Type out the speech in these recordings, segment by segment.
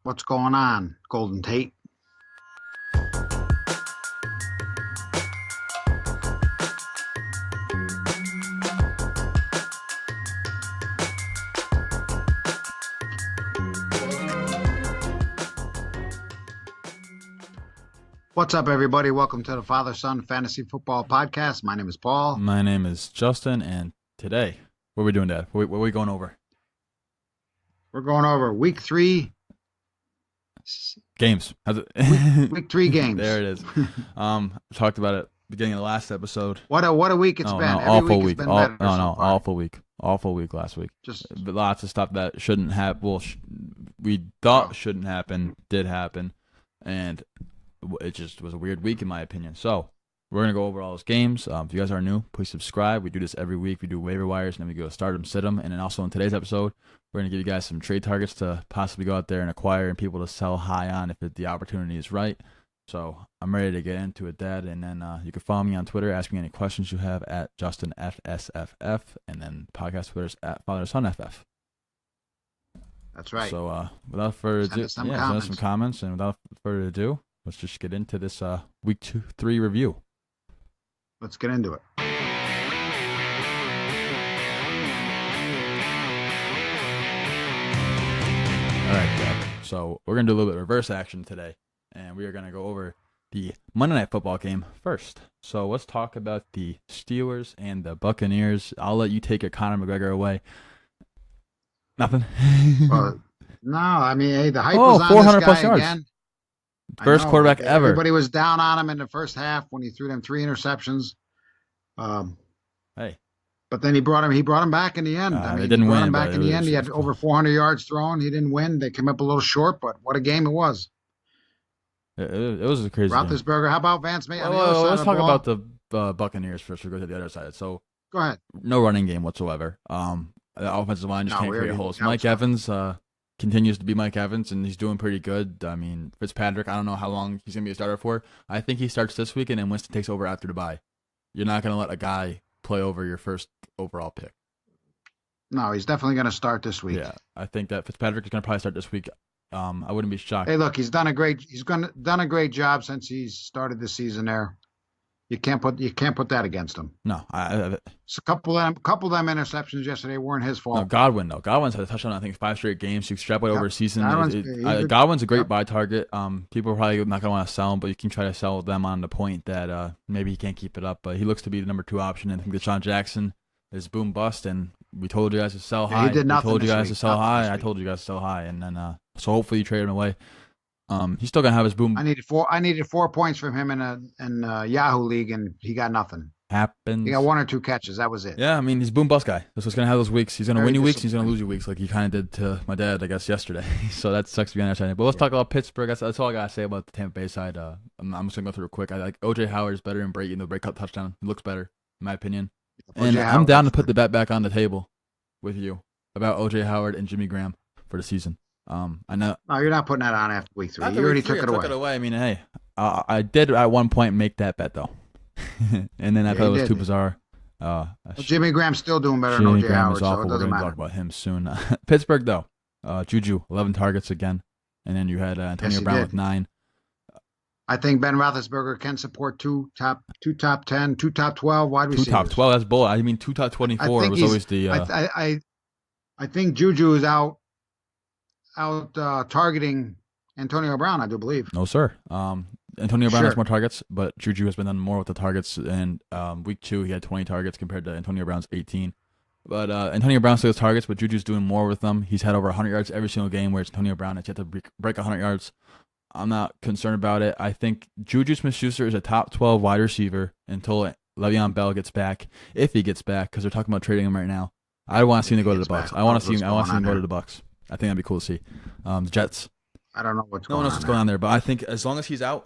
What's going on, Golden Tate? What's up, everybody? Welcome to the Father-Son Fantasy Football Podcast. My name is Paul. My name is Justin, and today, what are we doing, Dad? What are we going over? We're going over Week 3 games. Week 3 games. There it is. Talked about it beginning of the last episode. What a week it's been. No, Every awful week. week. Awful week. Awful week last week. Just lots of stuff that shouldn't happen. Well, we thought shouldn't happen, did happen, and it just was a weird week in my opinion. So we're gonna go over all those games. If you guys are new, please subscribe. We do this every week. We do waiver wires, and then we go start them, sit them, and then also in today's episode, we're gonna give you guys some trade targets to possibly go out there and acquire and people to sell high on if the opportunity is right. So I'm ready to get into it, Dad. And then you can follow me on Twitter, ask me any questions you have at JustinFSFF, and then podcast Twitter's at FatherSonFF. That's right. So without further ado, send us some comments, and without further ado, let's just get into this week 3 review. Let's get into it. All right, Dad. So we're going to do a little bit of reverse action today, and we are going to go over the Monday Night Football game first. So let's talk about the Steelers and the Buccaneers. I'll let you take your Conor McGregor away. Nothing? No, I mean, hey, the hype was on 400 this plus guy yards. again. First quarterback ever. Everybody was down on him in the first half when he threw them 3 interceptions. Hey. But then he brought him back in the end. They didn't win. Him back in the end. He had over 400 yards thrown. He didn't win. They came up a little short, but what a game it was. It was a crazy Roethlisberger. How about Vance? Let's talk about the Buccaneers first. We'll go to the other side. So go ahead. No running game whatsoever. The offensive line just can't create holes. Mike Evans continues to be Mike Evans, and he's doing pretty good. I mean, Fitzpatrick, I don't know how long he's going to be a starter for. I think he starts this week, and then Winston takes over after the bye. You're not going to let a guy play over your first overall pick. No, he's definitely going to start this week. Yeah, I think that Fitzpatrick is going to probably start this week. I wouldn't be shocked. Hey, look, he's done a great job since he's started the season there. You can't put that against him. No, It's a couple of them interceptions yesterday weren't his fault. No, Godwin's had a touchdown, I think, 5 straight games. You extrapolate over a season. Godwin's a great buy target. People are probably not going to want to sell him, but you can try to sell them on the point that maybe he can't keep it up. But he looks to be the number 2 option. And I think Deshaun Jackson is boom bust, and we told you guys to sell high. He did nothing. We told you guys to sell high. I told you guys to sell high, and then so hopefully you trade him away. He's still gonna have his boom. I needed 4 points from him in a Yahoo league, and he got nothing. Happens. He got 1 or 2 catches. That was it. Yeah, I mean, he's boom bust guy. That's what's gonna have those weeks. He's gonna win you weeks. He's gonna lose you weeks, like he kind of did to my dad, I guess, yesterday. So that sucks to be on that side. But let's talk about Pittsburgh. That's all I gotta say about the Tampa Bay side. I'm just gonna go through it quick. I like OJ Howard is better than Brady. The break cut touchdown. He looks better, in my opinion. And I'm down to put the bet back on the table with you about OJ Howard and Jimmy Graham for the season. I know. No, you're not putting that on after week 3. You already took it away. I mean, hey, I did at one point make that bet though, and then I thought it was too bizarre. Jimmy Graham's still doing better than OJ Howard, so it doesn't matter. We're going to talk about him soon. Pittsburgh though, Juju 11 targets again, and then you had Antonio Brown with 9. I think Ben Roethlisberger can support 2 top 10, 2 top 12 wide receivers. 2 top 12. That's bull. I mean, 2 top 24 was always the. I think Juju is out targeting Antonio Brown, I do believe. No, sir. Antonio Brown has more targets, but Juju has been done more with the targets. And week 2, he had 20 targets compared to Antonio Brown's 18. But Antonio Brown still has targets, but Juju's doing more with them. He's had over 100 yards every single game, whereas Antonio Brown has yet to break 100 yards. I'm not concerned about it. I think Juju Smith-Schuster is a top 12 wide receiver until Le'Veon Bell gets back, if he gets back, because they're talking about trading him right now. I want to see him go to the Bucs. I want to see him go to the Bucs. I think that'd be cool to see. The Jets. I don't know what's going on. No one knows what's going on there, but I think as long as he's out,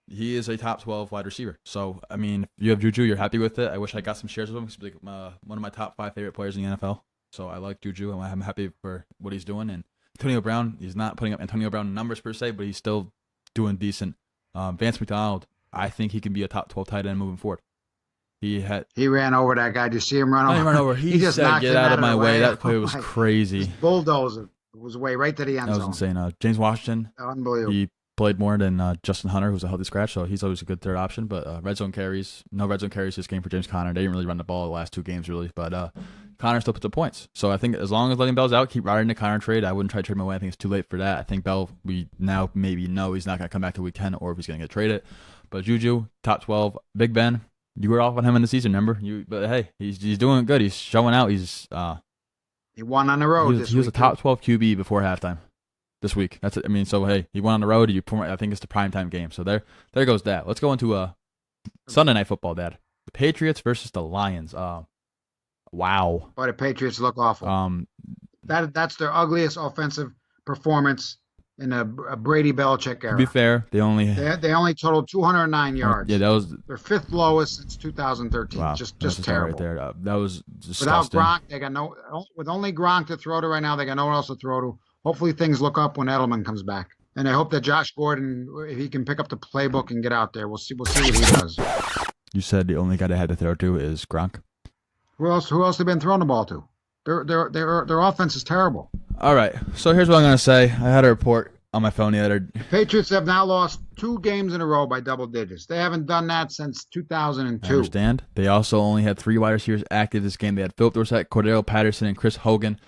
he is a top 12 wide receiver. So, I mean, if you have Juju, you're happy with it. I wish I got some shares of him. He's like one of my top 5 favorite players in the NFL. So I like Juju, and I'm happy for what he's doing. And Antonio Brown, he's not putting up Antonio Brown numbers per se, but he's still doing decent. Vance McDonald, I think he can be a top 12 tight end moving forward. He ran over that guy. Did you see him run over? He just said, "Get out of my way." That play was crazy. Bulldozer. It was way right to the end That was zone. insane. James Washington, Unbelievable. he played more than Justin Hunter, who's a healthy scratch, so he's always a good third option. But no red zone carries this game for James Conner. They didn't really run the ball the last two games, really. But Conner still puts up points. So I think as long as letting Bell's out, keep riding the Conner trade. I wouldn't try to trade him away. I think it's too late for that. I think Bell, we now maybe know he's not going to come back to week 10 or if he's going to get traded. But Juju, top 12. Big Ben, you were off on him in the season, remember? But hey, he's doing good. He's showing out. He won on the road. He was a top 12 QB before halftime this week. That's it. I mean, so hey, he went on the road. I think it's the primetime game. So there goes that. Let's go into Sunday Night Football, Dad. The Patriots versus the Lions. Wow. Boy, the Patriots look awful. That's their ugliest offensive performance in a Brady Belichick era. To be fair, they only totaled 209 yards. Yeah, that was their fifth lowest since 2013. Wow, just terrible. Right there. That was Without disgusting. Gronk, they got with only Gronk to throw to right now. They got no one else to throw to. Hopefully things look up when Edelman comes back, and I hope that Josh Gordon, if he can pick up the playbook and get out there, we'll see what he does. You said the only guy they had to throw to is Gronk. Who else they been throwing the ball to? Their offense is terrible. All right, so here's what I'm gonna say. I had a report on my phone the other. Patriots have now lost 2 games in a row by double digits. They haven't done that since 2002. I understand. They also only had 3 wide receivers active this game. They had Philip Dorsett, Cordero Patterson, and Chris Hogan.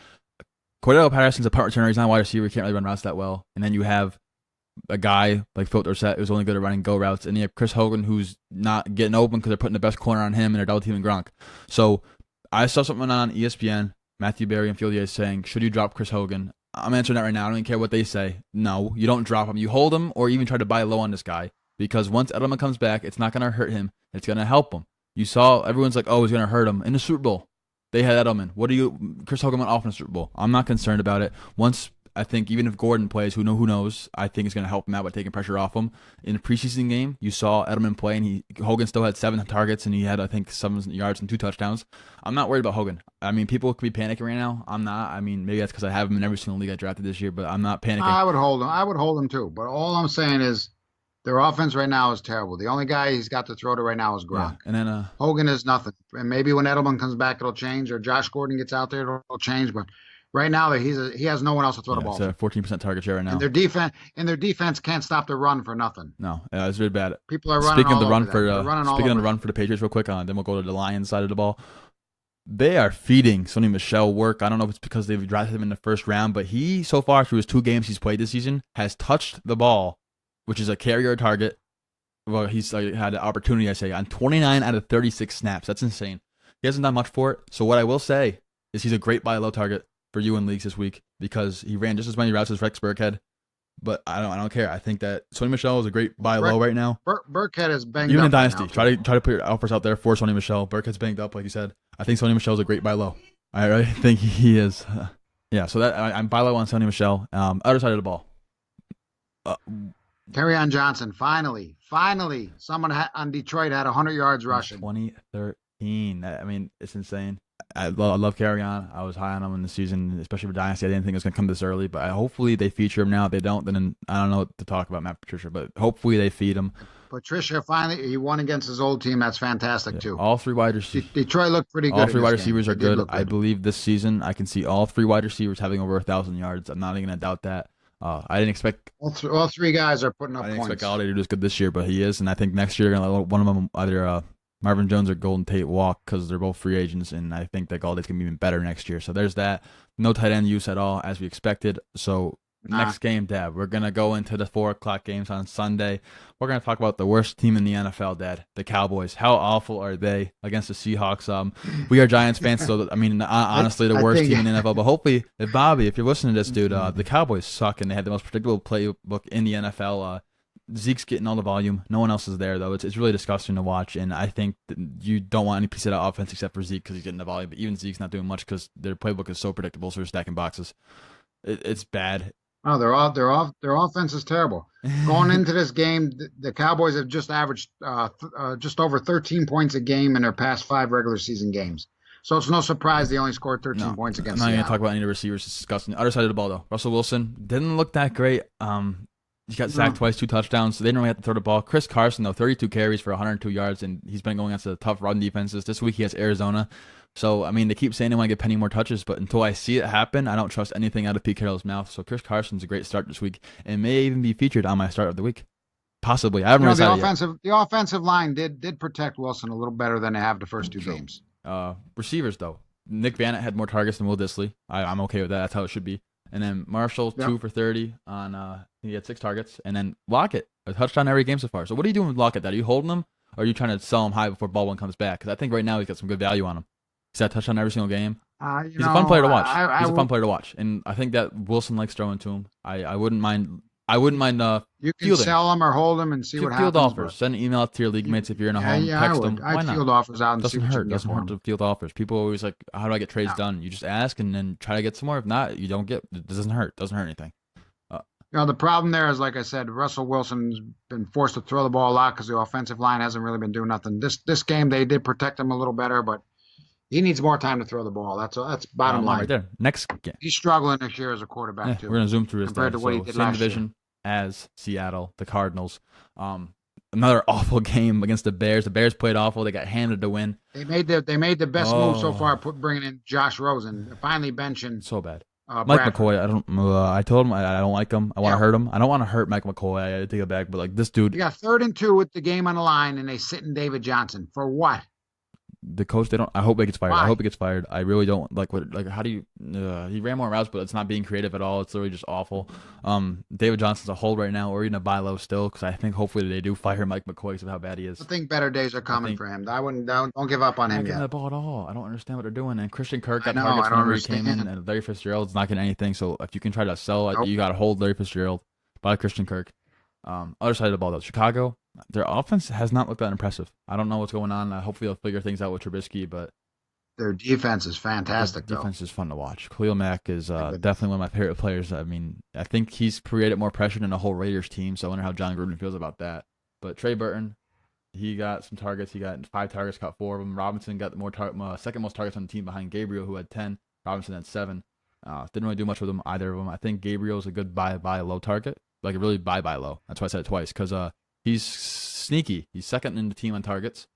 Cordero Patterson's a punt returner. He's not a wide receiver. He can't really run routes that well. And then you have a guy like Philip Dorsett who's only good at running go routes. And you have Chris Hogan who's not getting open because they're putting the best corner on him and they're double teaming Gronk. So I saw something on ESPN, Matthew Berry and Fieldier saying, should you drop Chris Hogan? I'm answering that right now. I don't even care what they say. No, you don't drop him. You hold him or even try to buy low on this guy because once Edelman comes back, it's not going to hurt him. It's going to help him. You saw everyone's like, oh, he's going to hurt him in the Super Bowl. They had Edelman. Chris Hogan went off in the Super Bowl. I'm not concerned about it. Once, I think, even if Gordon plays, who knows, I think it's going to help him out by taking pressure off him. In the preseason game, you saw Edelman play, and Hogan still had 7 targets, and he had, I think, 7 yards and 2 touchdowns. I'm not worried about Hogan. I mean, people could be panicking right now. I'm not. I mean, maybe that's because I have him in every single league I drafted this year, but I'm not panicking. I would hold him too. But all I'm saying is their offense right now is terrible. The only guy he's got to throw to right now is Gronk. Yeah, and then Hogan is nothing. And maybe when Edelman comes back, it'll change, or Josh Gordon gets out there, it'll change. But right now, he has no one else to throw the ball. It's a 14% target share right now. And their defense can't stop the run for nothing. No, it's really bad. People are running. Speaking of the run for the Patriots, real quick, then we'll go to the Lions side of the ball. They are feeding Sonny Michel work. I don't know if it's because they've drafted him in the first round, but he, so far through his 2 games he's played this season, has touched the ball, which is a carrier target. Well, he's had the opportunity, I say, on 29 out of 36 snaps. That's insane. He hasn't done much for it. So what I will say is he's a great buy low target for you in leagues this week because he ran just as many routes as Rex Burkhead. But I don't care. I think that Sonny Michel is a great buy low right now. Burkhead is banged up. Even in Dynasty, try to put your offers out there for Sonny Michel. Burkhead's banged up, like you said. I think Sonny Michel is a great buy low. I really think he is. Yeah, so that I'm buy low on Sonny Michel. Other side of the ball. Kerryon Johnson, finally, someone on Detroit had 100 yards rushing. 2013. I mean, it's insane. I love Kerryon. I was high on him in the season, especially for Dynasty. I didn't think it was going to come this early, but hopefully they feature him now. If they don't, then I don't know what to talk about Matt Patricia, but hopefully they feed him. Patricia, finally, he won against his old team. That's fantastic, too. All 3 wide receivers. Detroit looked pretty good. All 3 wide receivers are good. I believe this season I can see all 3 wide receivers having over 1,000 yards. I'm not even going to doubt that. I didn't expect all 3 guys are putting up points. I points. didn't expect Galladay to do this good this year, but he is, and I think next year gonna let one of them either Marvin Jones or Golden Tate walk because they're both free agents, and I think that Galladay's gonna be even better next year. So there's that. No tight end use at all as we expected. So next game, Dad, we're gonna go into the 4:00 games on Sunday. We're gonna talk about the worst team in the NFL, Dad, the Cowboys. How awful are they against the Seahawks? We are Giants fans, so I mean, honestly, the worst team in the NFL. But hopefully, Bobby, if you're listening to this, dude, the Cowboys suck, and they had the most predictable playbook in the NFL. Zeke's getting all the volume. No one else is there, though. It's really disgusting to watch, and I think that you don't want any piece of that offense except for Zeke because he's getting the volume. But even Zeke's not doing much because their playbook is so predictable, so they're stacking boxes. It's bad. Oh, their offense is terrible. Going into this game, the Cowboys have just averaged just over 13 points a game in their past 5 regular season games. So it's no surprise they only scored 13 points against Seattle. I'm not going to talk about any of the receivers. It's disgusting. Other side of the ball, though. Russell Wilson didn't look that great. He got sacked twice, 2 touchdowns, so they didn't really have to throw the ball. Chris Carson, though, 32 carries for 102 yards, and he's been going against the tough run defenses. This week he has Arizona, So, I mean, they keep saying they want to give Penny more touches, but until I see it happen, I don't trust anything out of Pete Carroll's mouth. So, Chris Carson's a great start this week and may even be featured on my start of the week. Possibly. I haven't decided yet. The offensive line did protect Wilson a little better than they have the first two games. Receivers, though. Nick Vannett had more targets than Will Dissly. I'm okay with that. That's how it should be. And then Marshall, 2 for 30 on he had 6 targets. And then Lockett, a touchdown every game so far. So what are you doing with Lockett? Are you holding him? Or are you trying to sell him high before Baldwin comes back? Because I think right now he's got some good value on him. He's had a touchdown every single game. He's a fun player to watch. He's a fun player to watch. And I think that Wilson likes throwing to him. I wouldn't mind. You can fielding. Sell them or hold them and see what happens. Field offers. Send an email out to your league mates if you're in a home. Text them. I'd field offers out and doesn't see what hurt. Doesn't hurt to field offers. People are always like, how do I get trades done? You just ask and then try to get some more. If not, you don't get. It doesn't hurt. Doesn't hurt anything. The problem there is, like I said, Russell Wilson's been forced to throw the ball a lot because the offensive line hasn't really been doing nothing. This game they did protect him a little better, but he needs more time to throw the ball. That's bottom line right there. Next game. He's struggling this year as a quarterback too. We're gonna zoom through this compared to what he did same last division year. As Seattle, the Cardinals. Another awful game against the Bears. The Bears played awful. They got handed the win. They made the best move so far, bringing in Josh Rosen, finally benching. So bad. Mike McCoy, I told him I don't like him. I want to hurt him. I don't want to hurt Mike McCoy. I take it back, but like this dude. You got 3rd and 2 with the game on the line, and they sit in David Johnson for what? The coach, I hope he gets fired. Why? I hope he gets fired. I really don't how do you, he ran more routes, but it's not being creative at all. It's literally just awful. David Johnson's a hold right now, or even a buy low still, because I think hopefully they do fire Mike McCoy because of how bad he is. I think better days are coming for him. Don't give up on him yet. Not the ball at all. I don't understand what they're doing. And Christian Kirk got targets whenever he came in, and Larry Fitzgerald's not getting anything. So if you can try to sell, you got to hold Larry Fitzgerald, buy Christian Kirk. Other side of the ball though, Chicago, their offense has not looked that impressive. I don't know what's going on. Hopefully they'll figure things out with Trubisky, but their defense is fantastic. Their defense is fun to watch. Khalil Mack is definitely one of my favorite players. I mean, I think he's created more pressure than the whole Raiders team, so I wonder how John Gruden feels about that. But Trey Burton, he got some targets. He got 5 targets, caught 4 of them. Robinson got the second most targets on the team behind Gabriel, who had 10. Robinson had 7. Didn't really do much with them, either of them. I think Gabriel's a good buy low target. Like a really buy low. That's why I said it twice, because he's sneaky. He's second in the team on targets.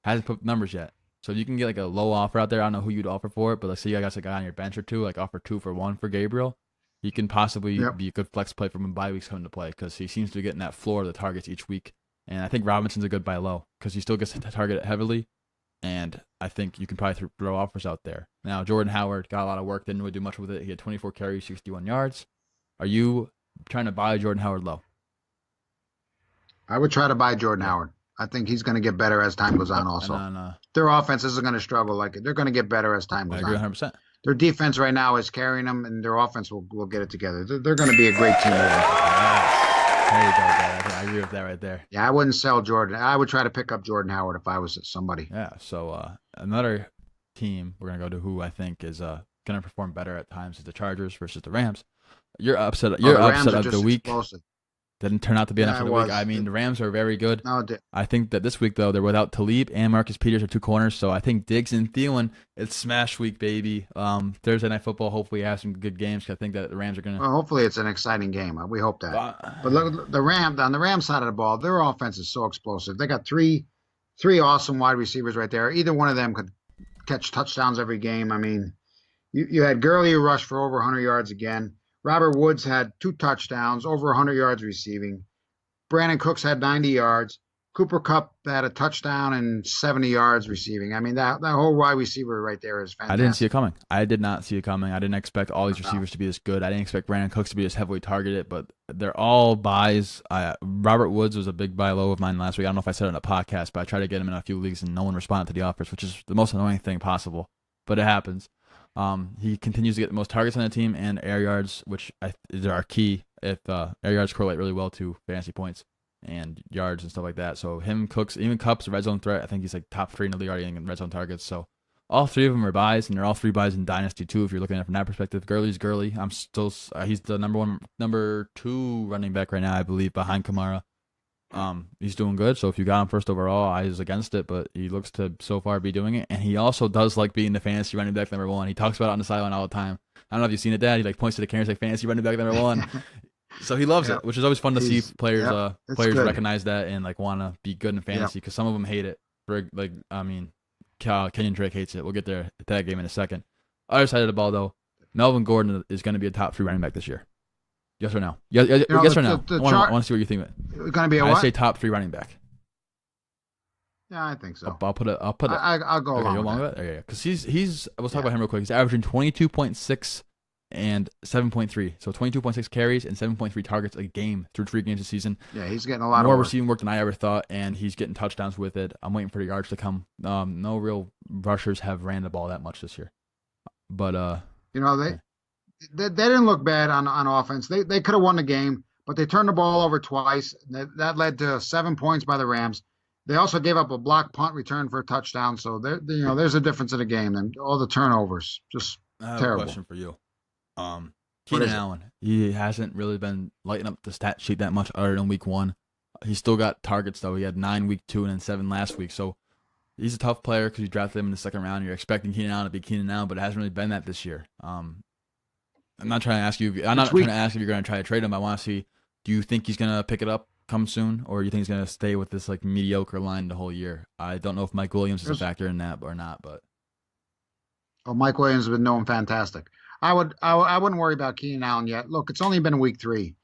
Hasn't put numbers yet. So if you can get like a low offer out there, I don't know who you'd offer for it, but let's say you got a guy on your bench or two, like offer 2 for 1 for Gabriel. He can possibly be a good flex play for when bye weeks come into play, because he seems to be getting that floor of the targets each week. And I think Robinson's a good buy low because he still gets to target it heavily. And I think you can probably throw offers out there. Now, Jordan Howard got a lot of work, didn't really do much with it. He had 24 carries, 61 yards. Are you trying to buy Jordan Howard low? I would try to buy Jordan Howard. I think he's going to get better as time goes on also. Their offense isn't going to struggle like it. They're going to get better as time goes on. I agree 100%. Their defense right now is carrying them, and their offense will get it together. They're going to be a great team. There you go, Dad. I agree with that right there. Yeah, I wouldn't sell Jordan. I would try to pick up Jordan Howard if I was somebody. Yeah, so another team we're going to go to who I think is going to perform better at times is the Chargers versus the Rams. You're upset of the week. Explosive. Didn't turn out to be enough of the week. I mean, the Rams are very good. No, I think that this week, though, they're without Talib and Marcus Peters are 2 corners. So I think Diggs and Thielen, it's smash week, baby. Thursday Night Football, hopefully have some good games. I think that the Rams are going to. Well, hopefully it's an exciting game. We hope that. But look, on the Rams side of the ball, their offense is so explosive. They got three awesome wide receivers right there. Either one of them could catch touchdowns every game. I mean, you had Gurley who rushed for over 100 yards again. Robert Woods had 2 touchdowns, over 100 yards receiving. Brandon Cooks had 90 yards. Cooper Kupp had a touchdown and 70 yards receiving. I mean, that whole wide receiver right there is fantastic. I didn't see it coming. I did not see it coming. I didn't expect all these receivers to be this good. I didn't expect Brandon Cooks to be this heavily targeted, but they're all buys. Robert Woods was a big buy low of mine last week. I don't know if I said it on a podcast, but I tried to get him in a few leagues and no one responded to the offers, which is the most annoying thing possible, but it happens. He continues to get the most targets on the team and air yards, which are key. If air yards correlate really well to fantasy points and yards and stuff like that. So him, Cooks, even Kupp's a red zone threat. I think he's like top 3 in the league already in red zone targets. So all 3 of them are buys, and they're all 3 buys in Dynasty too. If you're looking at it from that perspective, Gurley's Gurley. I'm still he's the number 2 running back right now, I believe, behind Kamara. He's doing good. So if you got him first overall, I was against it, but he looks to so far be doing it. And he also does like being the fantasy running back number 1. He talks about it on the sideline all the time. I don't know if you've seen it, Dad. He like points to the cameras like fantasy running back number 1. So he loves it, which is always fun to see players recognize that and like want to be good in fantasy because some of them hate it. I mean, Kenyon Drake hates it. We'll get there to that game in a second. Other side of the ball, though, Melvin Gordon is going to be a top 3 running back this year. Yes or no? Yes, yes or no? I want to see what you think of it. Going to be a what? I say top 3 running back. Yeah, I think so. I'll put it. I'll go along with that. Okay, because he's. Let's talk about him real quick. He's averaging 22.6 and 7.3. So 22.6 carries and 7.3 targets a game through 3 games this season. Yeah, he's getting a lot more of receiving work than I ever thought, and he's getting touchdowns with it. I'm waiting for the yards to come. No real rushers have ran the ball that much this year, but they didn't look bad on offense. They could have won the game, but they turned the ball over twice. That led to 7 points by the Rams. They also gave up a block punt return for a touchdown. So there's a difference in the game, and all the turnovers just I have terrible. A question for you. Keenan Allen, he hasn't really been lighting up the stat sheet that much other than week 1. He still got targets though. He had 9 week 2 and then 7 last week. So he's a tough player because you drafted him in the second round. You're expecting Keenan Allen to be Keenan Allen, but it hasn't really been that this year. I'm not trying to ask you. I'm not trying to ask if you're going to try to trade him. I want to see. Do you think he's going to pick it up come soon, or do you think he's going to stay with this like mediocre line the whole year? I don't know if Mike Williams is a factor in that or not, but Mike Williams has been doing fantastic. I wouldn't worry about Keenan Allen yet. Look, it's only been week 3.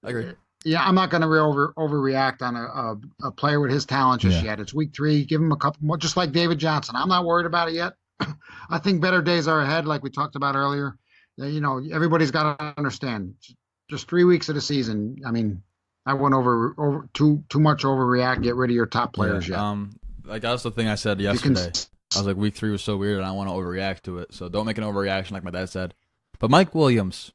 I agree. Yeah, I'm not going to overreact on a player with his talent just yet. It's week 3. Give him a couple more, just like David Johnson. I'm not worried about it yet. I think better days are ahead, like we talked about earlier. Everybody's got to understand. Just 3 weeks of the season. I mean, I wouldn't over too much overreact. Get rid of your top players yet. Like that's the thing I said yesterday. I was like, week 3 was so weird, and I want to overreact to it. So don't make an overreaction like my dad said. But Mike Williams,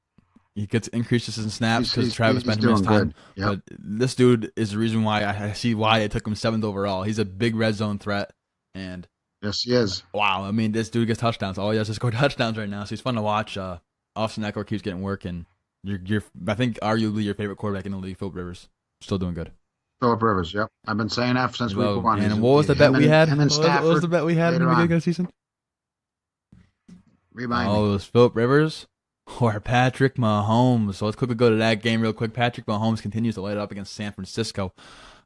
he gets increases in snaps because Travis Benjamin missed time. Yep. But this dude is the reason why I see why they took him 7th overall. He's a big red zone threat, and yes, he is. Wow, I mean, this dude gets touchdowns. All he does is score touchdowns right now. So he's fun to watch. Austin Eckler keeps getting work, and you're I think arguably your favorite quarterback in the league, Philip Rivers, still doing good. Philip Rivers, yep. I've been saying that since week 1. And what was the bet we had? What was the bet we had in the beginning of the season? Remind me. It was Philip Rivers or Patrick Mahomes. So let's quickly go to that game real quick. Patrick Mahomes continues to light it up against San Francisco.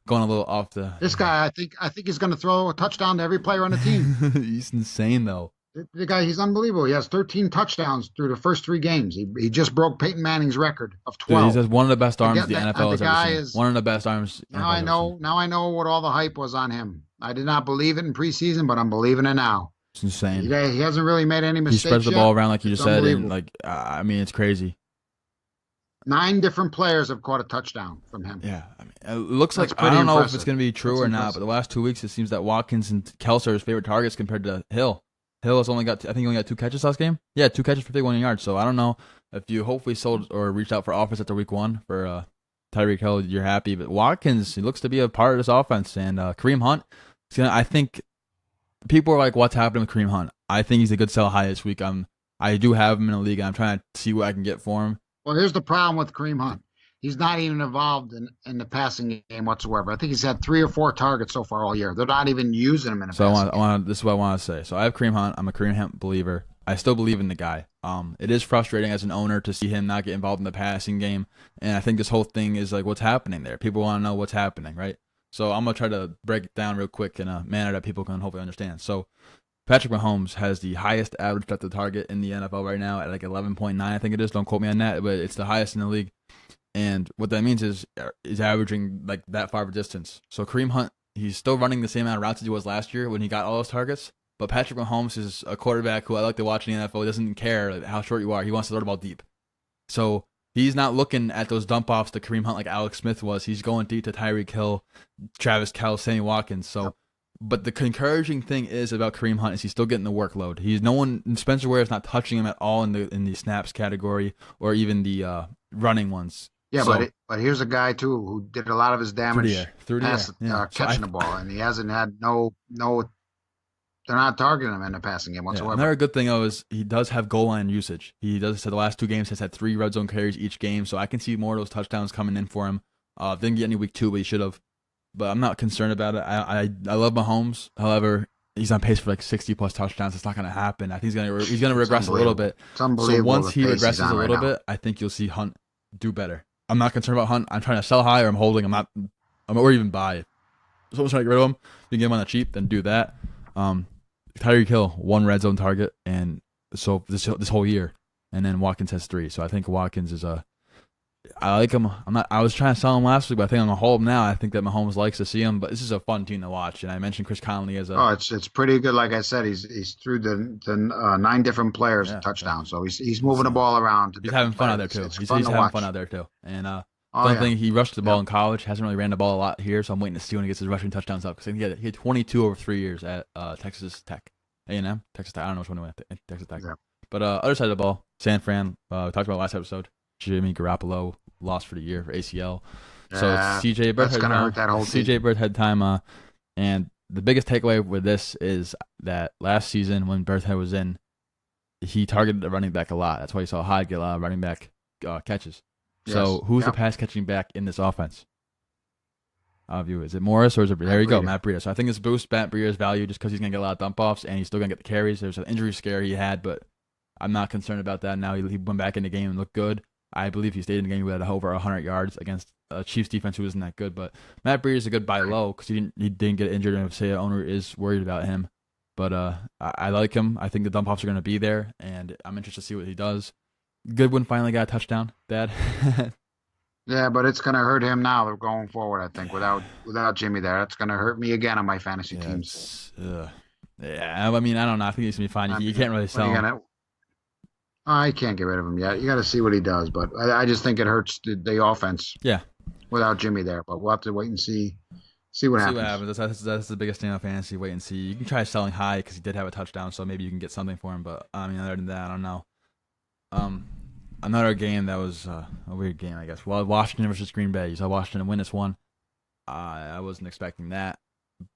Going a little off the. This guy, I think he's going to throw a touchdown to every player on the team. He's insane though. The guy, he's unbelievable. He has 13 touchdowns through the first 3 games. He just broke Peyton Manning's record of 12. Dude, he's one of the best arms the NFL has ever seen. One of the best arms. Now I know what all the hype was on him. I did not believe it in preseason, but I'm believing it now. It's insane. He hasn't really made any mistakes. He spreads the ball around like you just said, and I mean, it's crazy. 9 different players have caught a touchdown from him. Yeah, I mean, it looks like I don't know if it's going to be true or not, but the last 2 weeks it seems that Watkins and Kelce are his favorite targets compared to Hill. Hill has only got, I think he only got 2 catches last game. Yeah, 2 catches for 51 yards. So I don't know if you hopefully sold or reached out for offers after week 1 for Tyreek Hill, you're happy. But Watkins, he looks to be a part of this offense. And Kareem Hunt, I think people are like, what's happening with Kareem Hunt? I think he's a good sell high this week. I do have him in the league. I'm trying to see what I can get for him. Well, here's the problem with Kareem Hunt. He's not even involved in the passing game whatsoever. I think he's had 3 or 4 targets so far all year. They're not even using him in a passing game. This is what I want to say. So I have Kareem Hunt. I'm a Kareem Hunt believer. I still believe in the guy. It is frustrating as an owner to see him not get involved in the passing game. And I think this whole thing is like, what's happening there? People want to know what's happening, right? So I'm going to try to break it down real quick in a manner that people can hopefully understand. So Patrick Mahomes has the highest average depth of target in the NFL right now at like 11.9, I think it is. Don't quote me on that, but it's the highest in the league. And what that means is averaging like that far of a distance. So Kareem Hunt, he's still running the same amount of routes as he was last year when he got all those targets. But Patrick Mahomes is a quarterback who I like to watch in the NFL. He doesn't care how short you are. He wants to throw the ball deep. So he's not looking at those dump offs to Kareem Hunt like Alex Smith was. He's going deep to Tyreek Hill, Travis Kelce, Sammy Watkins. So, but the encouraging thing is about Kareem Hunt is he's still getting the workload. Spencer Ware's not touching him at all in the snaps category or even the running ones. Yeah, so, but here's a guy too who did a lot of his damage catching the ball, and he hasn't had no. They're not targeting him in the passing game whatsoever. Another good thing is he does have goal line usage. He does. So the last 2 games has had 3 red zone carries each game, so I can see more of those touchdowns coming in for him. Didn't get any week 2, but he should have. But I'm not concerned about it. I love Mahomes. However, he's on pace for like 60 plus touchdowns. It's not going to happen. I think he's going to regress a little bit. It's unbelievable. So once he regresses a little bit, I think you'll see Hunt do better. I'm not concerned about Hunt. I'm trying to sell high or I'm holding. Or even buy. If someone's trying to get rid of him, you can get him on the cheap, then do that. Tyreek Hill, 1 red zone target, and so this whole year, and then Watkins has 3. So I think Watkins is I like him. I was trying to sell him last week, but I think I'm gonna hold him now. I think that Mahomes likes to see him, but this is a fun team to watch. And I mentioned Chris Conley as a Oh, it's pretty good. Like I said, he's through the 9 different players yeah. a touchdown. So he's moving the ball around to He's having different fun out there players. too. It's He's fun to having watch. fun out there too. And Oh fun yeah, thing, he rushed the ball yeah. in college. Hasn't really ran the ball a lot here, so I'm waiting to see when he gets his rushing touchdowns up. Because he had 22 over 3 years at Texas Tech, A&M, Texas Tech. I don't know which one he went to, Texas Tech. Yeah. But other side of the ball, San Fran. We talked about last episode. Jimmy Garoppolo lost for the year for ACL. So CJ Bird that's gonna hurt that whole team. CJ Bird had time. And the biggest takeaway with this is that last season when Berthead was in, he targeted the running back a lot. That's why you saw Hyde get a lot of running back catches. So who's the pass catching back in this offense? View is it Morris or is it there? You go, Matt Breida. So I think this boosts Matt Breida's value just because he's gonna get a lot of dump offs and he's still gonna get the carries. There's an injury scare he had, but I'm not concerned about that. Now he went back in the game and looked good. I believe he stayed in the game. He had over 100 yards against a Chiefs defense who isn't that good. But Matt Breida is a good buy low because he didn't get injured, and say the owner is worried about him. But I like him. I think the dump offs are going to be there, and I'm interested to see what he does. Goodwin finally got a touchdown, Dad. Yeah, but it's going to hurt him now going forward, I think, without Jimmy there. That's going to hurt me again on my fantasy teams. Yeah, I mean, I don't know. I think he's going to be fine. You can't really sell him. I can't get rid of him yet. You got to see what he does, but I just think it hurts the offense. Yeah, without Jimmy there, but we'll have to wait and see what happens. That's the biggest thing on fantasy. Wait and see. You can try selling high because he did have a touchdown, so maybe you can get something for him. But I mean, other than that, I don't know. Another game that was a weird game, I guess. Well, Washington versus Green Bay. You saw Washington win this one. I wasn't expecting that,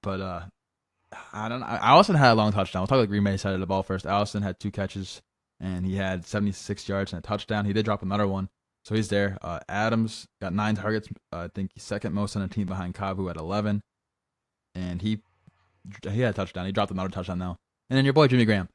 but I don't know. Allison had a long touchdown. We'll talk about Green Bay side of the ball first. Allison had 2 catches. And he had 76 yards and a touchdown. He did drop another one, so he's there. Adams got 9 targets. I think he's second most on the team behind Cobb, who had 11. And he had a touchdown. He dropped another touchdown now. And then your boy Jimmy Graham.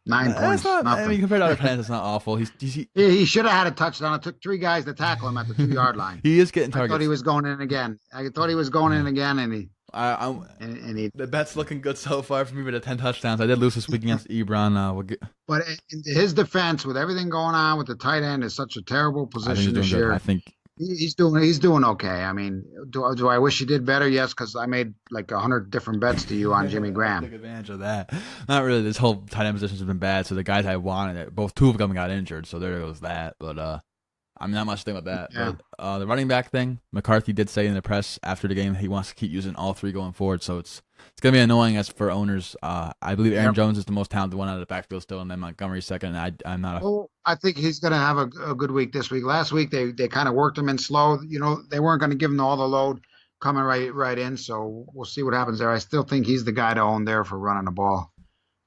9 points. I mean, compared to other times, it's not awful. He should have had a touchdown. It took 3 guys to tackle him at the 2-yard line. He is getting targets. I thought he was going in again. And he. The bet's looking good so far for me with the 10 touchdowns. I did lose this week against Ebron. But in his defense, with everything going on with the tight end, is such a terrible position this year. I think he's doing okay. I mean, do I wish he did better? Yes, because I made like 100 different bets to you on Jimmy Graham. Took advantage of that. Not really. This whole tight end position has been bad. So the guys I wanted, both 2 of them got injured. So there goes that. But I mean, not much to think about that. Yeah. But the running back thing, McCarthy did say in the press after the game he wants to keep using all 3 going forward. So it's going to be annoying as for owners. I believe Aaron Jones is the most talented one out of the backfield still, and then Montgomery's second. I'm not. I think he's going to have a good week this week. Last week they kind of worked him in slow. You know, they weren't going to give him all the load coming right in. So we'll see what happens there. I still think he's the guy to own there for running the ball,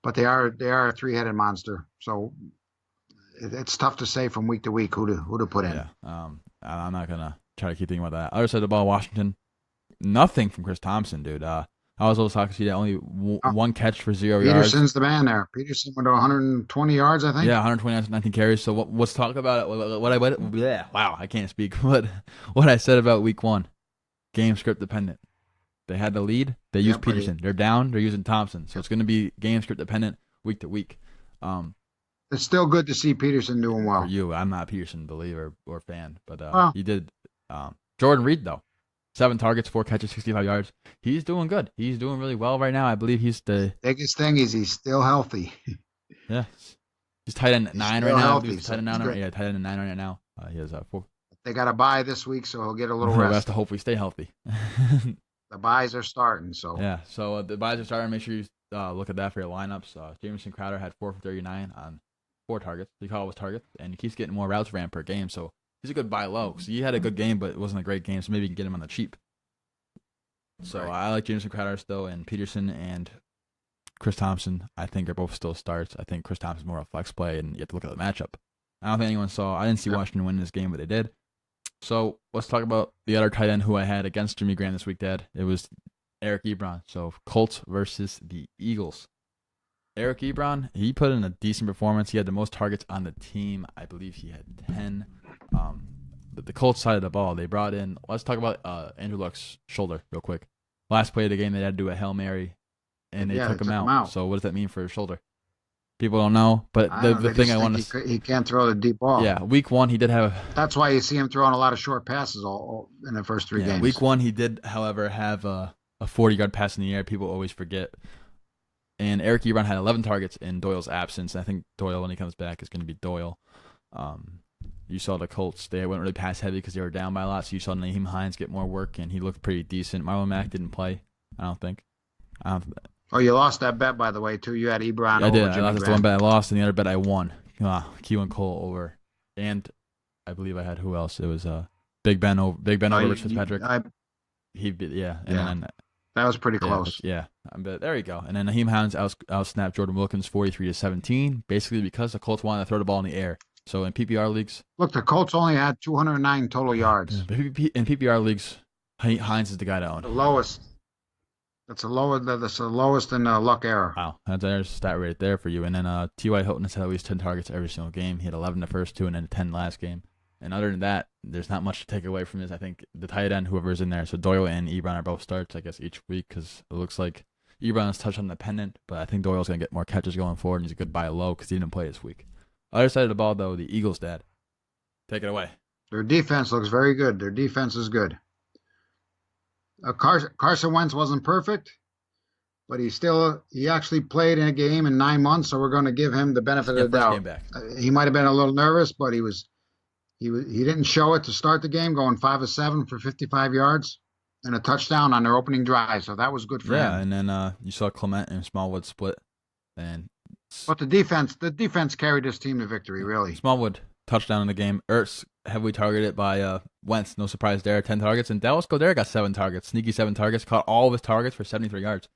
but they are a 3-headed monster. So it's tough to say from week to week who to put in. Yeah. I'm not gonna try to keep thinking about that. Other side of the ball, Washington, nothing from Chris Thompson, dude. I was a little shocked to see that only 1 catch for 0 yards. Peterson's the man there. Peterson went to 120 yards, I think. Yeah, 120 yards, 19 carries. So let's talk about it. Wow, I can't speak. What I said about week 1, game script dependent. They had the lead. They used Peterson. They're down. They're using Thompson. So it's going to be game script dependent week to week. It's still good to see Peterson doing well. For you, I'm not a Peterson believer or fan, but he did. Jordan Reed, though, 7 targets, 4 catches, 65 yards. He's doing good. He's doing really well right now. I believe he's the biggest thing is he's still healthy. Yeah, he's tight end 9 right now. He's tight end 9 right now. He has 4. They got a bye this week, so he'll get a little rest. To hopefully stay healthy. The byes are starting, so yeah. So the byes are starting. Make sure you look at that for your lineups. Jamison Crowder had 4 for 39 on 4 targets. He called his targets, and he keeps getting more routes ran per game. So he's a good buy low. So he had a good game, but it wasn't a great game. So maybe you can get him on the cheap. So I like Jamison Crowder still, and Peterson and Chris Thompson, I think, are both still starts. I think Chris Thompson's more of a flex play, and you have to look at the matchup. I don't think anyone saw. I didn't see Washington win this game, but they did. So let's talk about the other tight end who I had against Jimmy Graham this week, Dad. It was Eric Ebron. So Colts versus the Eagles. Eric Ebron, he put in a decent performance. He had the most targets on the team. I believe he had 10. The Colts side of the ball, they brought in. Let's talk about Andrew Luck's shoulder real quick. Last play of the game, they had to do a Hail Mary, and they Yeah, they took him took him out. out. So what does that mean for his shoulder? People don't know. But I the don't know. the They thing just I think want to, he can't throw the deep ball. yeah, week one he did have. That's why you see him throwing a lot of short passes all in the first three Yeah, games. week one he did, however, have a 40-yard pass in the air. People always forget. And Eric Ebron had 11 targets in Doyle's absence. I think Doyle, when he comes back, is going to be Doyle. You saw the Colts. They went really pass heavy because they were down by a lot. So you saw Naheem Hines get more work, and he looked pretty decent. Marlon Mack didn't play, I don't think. I don't, Oh, you lost that bet, by the way, too. You had Ebron I over did. I Jimmy lost the Graham. one bet I lost, and the other bet I won. Keelan Cole over. And I believe I had who else? It was Big Ben over Rich Fitzpatrick. Yeah. And Yeah. then That was pretty close. Yeah. But there you go. And then Naheem Hines out-snapped Jordan Wilkins 43-17, basically because the Colts wanted to throw the ball in the air. So in PPR leagues, Look, the Colts only had 209 total yards. in PPR leagues, Hines is the guy to own. The lowest. That's the lowest in the luck era. Wow, there's a stat right there for you. And then T.Y. Hilton has had at least 10 targets every single game. He had 11 the first two and then 10 last game. And other than that, there's not much to take away from this. I think the tight end, whoever's in there, so Doyle and Ebron are both starts, I guess, each week because it looks like Ebron is touchdown dependent, but I think Doyle's going to get more catches going forward, and he's a good buy low because he didn't play this week. Other side of the ball, though, the Eagles' dad. Take it away. Their defense looks very good. Their defense is good. Carson Wentz wasn't perfect, but he actually played in a game in 9 months, so we're going to give him the benefit of the doubt. Game back. He might have been a little nervous, but he didn't show it to start the game, going 5 of 7 for 55 yards and a touchdown on their opening drive. So that was good for him. Yeah, and then you saw Clement and Smallwood split, but the defense carried this team to victory. Really, Smallwood touchdown in the game. Ertz heavily targeted by Wentz. No surprise there. 10 targets, and Dallas Goedert got 7 targets. Sneaky 7 targets. Caught all of his targets for 73 yards.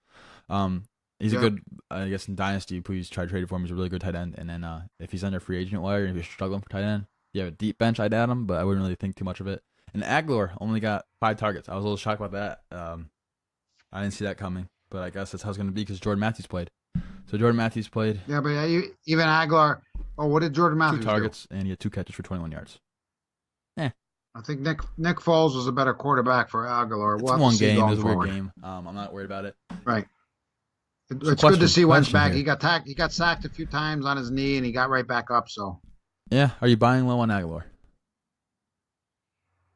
He's a good, I guess, in Dynasty, please try to trade for him. He's a really good tight end. And then if he's under free agent wire, if you're struggling for tight end, you have a deep bench, I'd add him, but I wouldn't really think too much of it. And Aguilar only got 5 targets. I was a little shocked about that. I didn't see that coming, but I guess that's how it's going to be because Jordan Matthews played. So Jordan Matthews played. Yeah, but even Aguilar. Oh, what did Jordan Matthews 2 targets, and he had 2 catches for 21 yards. I think Nick Foles was a better quarterback for Aguilar. It's one game. It was a weird game. I'm not worried about it. Right. It's good to see Wentz back. He got sacked a few times on his knee, and he got right back up. So. Yeah. Are you buying low on Aguilar?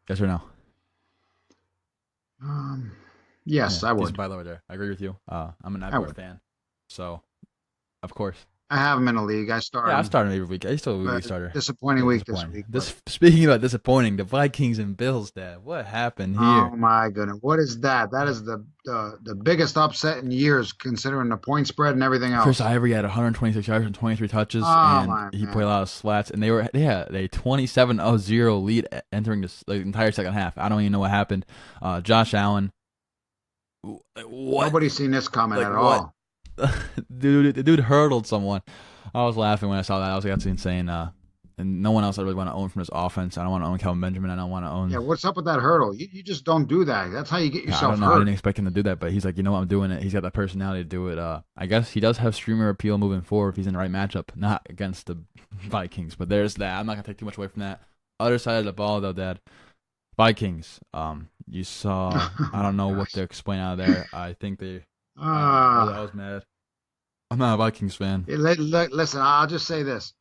Yes or no? Yes, yeah, I would. Decent buy lower there. I agree with you. I'm an Aguilar fan, so of course. I have him in a league. I started. Yeah, I've started him every week. He's still a week starter. Disappointing week this week. Speaking about disappointing, the Vikings and Bills, Dad. What happened here? Oh my goodness! What is that? That is the biggest upset in years, considering the point spread and everything else. Chris Ivory had 126 yards and 23 touches, he played a lot of slats, and they had a 27-0 lead entering the entire second half. I don't even know what happened. Josh Allen. What? Nobody's seen this coming at all. The dude hurdled someone. I was laughing when I saw that. I was like, that's insane. And no one else I really want to own from this offense. I don't want to own Kelvin Benjamin. I don't want to own. Yeah, what's up with that hurdle? You just don't do that. That's how you get yourself hurt. I didn't expect him to do that, but he's like, you know what, I'm doing it. He's got that personality to do it. I guess he does have streamer appeal moving forward if he's in the right matchup, not against the Vikings. But there's that. I'm not gonna take too much away from that. Other side of the ball, though, Dad. Vikings. You saw. I don't know what to explain out of there. I think they. I was mad. I'm not a Vikings fan. Listen, I'll just say this.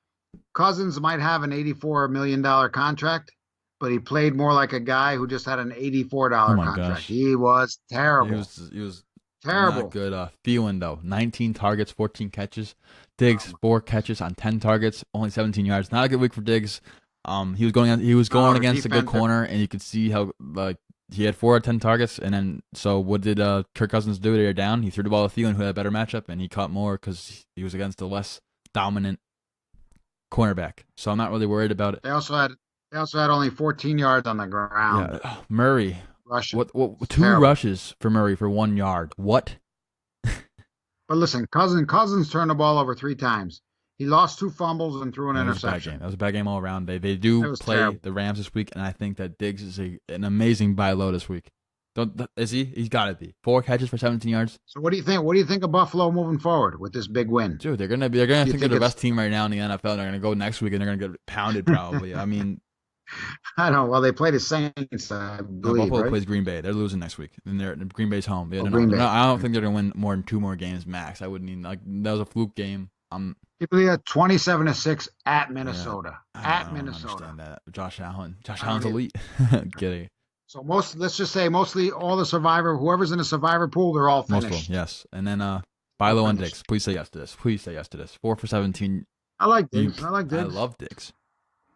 Cousins might have an $84 million contract, but he played more like a guy who just had an $84 contract. Gosh. He was terrible. He was terrible. Not good. Thielen, though, 19 targets, 14 catches. Diggs, 4 catches on 10 targets, only 17 yards. Not a good week for Diggs. He was going against a good corner, and you could see how he had 4 or 10 targets, and then so what did Kirk Cousins do? They were down. He threw the ball to Thielen, who had a better matchup, and he caught more because he was against a less dominant cornerback. So I'm not really worried about it. They also had only 14 yards on the ground. Yeah. Murray. Rushing. What 2 rushes for Murray for 1 yard. What? But listen, Cousins turned the ball over 3 times. He lost 2 fumbles and threw an interception. That was a bad game all around. They do play terrible. The Rams this week, and I think that Diggs is an amazing buy low this week. Is he? He's got to be 4 catches for 17 yards. So what do you think? What do you think of Buffalo moving forward with this big win? Dude, they're gonna think they're the best team right now in the NFL. They're gonna go next week and they're gonna get pounded probably. I mean, I don't know. Well, they play the Saints, I No, believe, Buffalo right? plays Green Bay. They're losing next week, and Green Bay's home. Yeah, Oh, they're not, Green they're Bay. not- I don't think they're gonna win more than two more games max. I wouldn't even like that was a fluke game. People had 27-6 at Yeah, Minnesota. I At don't Minnesota. understand that. Josh I don't Allen's either. elite. Kidding. So let's just say mostly all the survivor, whoever's in the survivor pool, they're all Most of them, finished. yes. And then All Bilo and finished. Diggs. Please say yes to this. Please say yes to this. 4 for 17. I like You, Diggs. I like I Diggs. love Diggs,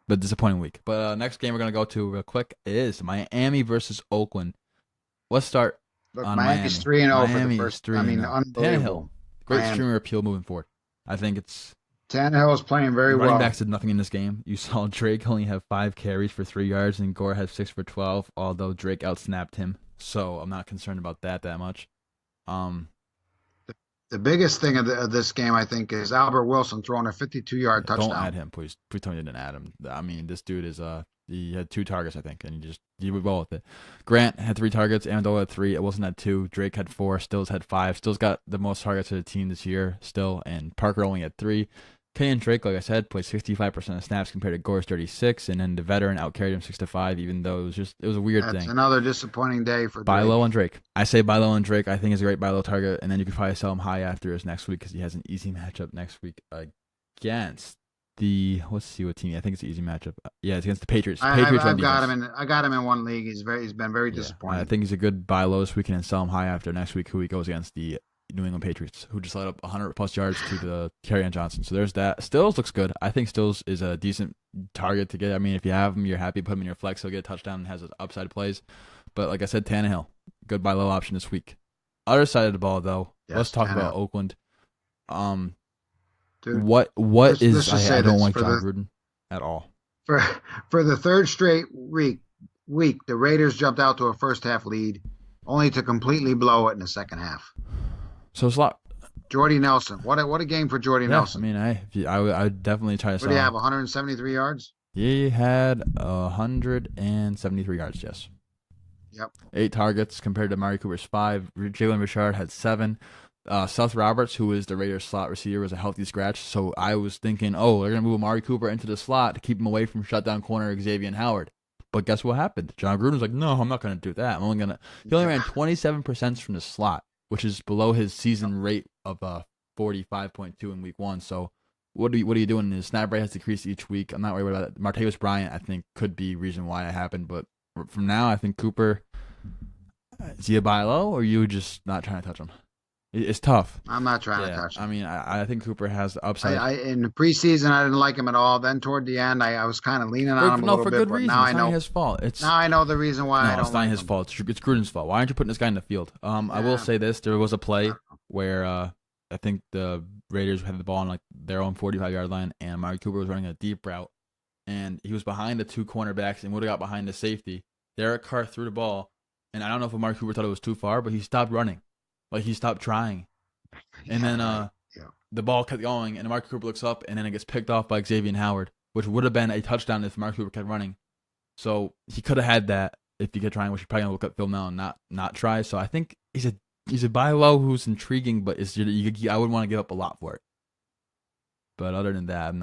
but disappointing week. But next game we're gonna go to real quick is Miami versus Oakland. Let's start Look, on Miami's Miami. 3-0 for the Miami is first. I three and mean, zero. Tannehill, unbelievable. great Miami. streamer appeal moving forward. I think it's Tannehill is playing the very running well. backs did nothing in this game. You saw Drake only have 5 carries for 3 yards, and Gore had 6 for 12. Although Drake outsnapped him, so I'm not concerned about that much. Um, The biggest thing of this game, I think, is Albert Wilson throwing a 52-yard don't add touchdown. him, please. Please tell me you didn't add him. I mean, this dude is he had 2 targets, I think, and he did well with it. Grant had 3 targets. Amendola had 3. Wilson had 2. Drake had 4. Stills had 5. Stills got the most targets of the team this year still, and Parker only had 3. Kenyon Drake, like I said, played 65% of snaps compared to Gore's 36, and then the veteran outcarried him 6-5, even though it was a weird That's thing. another disappointing day for Buy Drake. low on Drake. I say buy low on Drake. I think he's a great buy low target, and then you could probably sell him high after his next week because he has an easy matchup next week against let's see what team. I think it's an easy matchup. Yeah, it's against the Patriots. Patriots I've got defense. him in. I got him in one league. He's been very Yeah, disappointing. I think he's a good buy low this weekend and sell him high after next week, who he goes against the New England Patriots, who just let up 100+ yards to the Kerryon Johnson. So there's that. Stills looks good. I think Stills is a decent target to get. I mean, if you have him, you're happy. Put him in your flex. He'll get a touchdown and has upside plays. But like I said, Tannehill, good buy low option this week. Other side of the ball, though, Yes, let's talk Tannehill. about Oakland. Dude, What let's is just say I don't this, like John Gruden at all. for the third straight week, the Raiders jumped out to a first half lead, only to completely blow it in the second half. So it's a lot. Jordy Nelson, what a game for Jordy Yeah, Nelson. I mean, I would definitely try to What sell did he have? him. 173 yards. He had 173 yards. Yes. Yep. 8 targets compared to Mari Cooper's 5. Jalen Richard had 7. Seth Roberts, who is the Raiders slot receiver, was a healthy scratch. So I was thinking, oh, they're going to move Amari Cooper into the slot to keep him away from shutdown corner Xavier Howard. But guess what happened? John Gruden's like, no, I'm not going to do that. He only ran 27% from the slot, which is below his season rate of 45.2 in week 1. So what are you doing? His snap rate has decreased each week. I'm not worried about that. Martavis Bryant, I think, could be reason why it happened. But from now, I think Cooper, is he a buy low or are you just not trying to touch him? It's tough. I'm not trying to touch him. I mean, I think Cooper has the upside. In the preseason, I didn't like him at all. Then toward the end, I was kind of leaning on him a little for bit. good But reason. now It's I not know his fault. now I know the reason why I don't it's not like his him. fault. It's Gruden's fault. Why aren't you putting this guy in the field? I will say this: there was a play where I think the Raiders had the ball on like their own 45-yard line, and Amari Cooper was running a deep route, and he was behind the 2 cornerbacks and would have got behind the safety. Derek Carr threw the ball, and I don't know if Amari Cooper thought it was too far, but he stopped running, like he stopped trying. And then the ball kept going, and Mark Cooper looks up, and then it gets picked off by Xavier Howard, which would have been a touchdown if Mark Cooper kept running. So he could have had that if he kept trying, which he's probably going to look at film now and not try. So I think he's a buy low who's intriguing, but I wouldn't want to give up a lot for it. But other than that,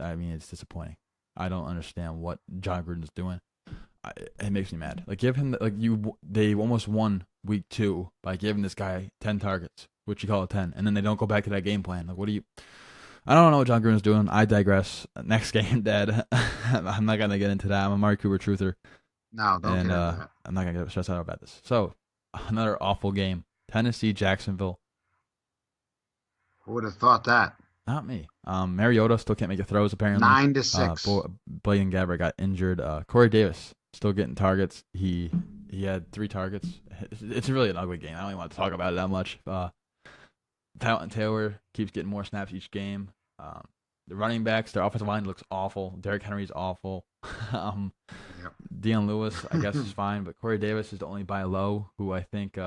I mean, it's disappointing. I don't understand what John Gruden's doing. It makes me mad. Like, give him they almost won week 2 by giving this guy 10 targets, which you call it 10, and then they don't go back to that game plan. Like, I don't know what John Gruden's doing. I digress. Next game, Dad. I'm not gonna get into that. I'm a Amari Cooper truther. No, don't get into that. I'm not gonna get stressed out about this. So, another awful game. Tennessee, Jacksonville. Who would have thought that? Not me. Mariota still can't make the throws apparently. 9-6. Blaine Gabbert got injured. Corey Davis still getting targets. He had 3 targets. It's really an ugly game. I don't even want to talk about it that much. Talent Taylor keeps getting more snaps each game. The running backs, their offensive line looks awful. Derrick Henry's awful. Deion Lewis, I guess, is fine, but Corey Davis is the only buy low who I think.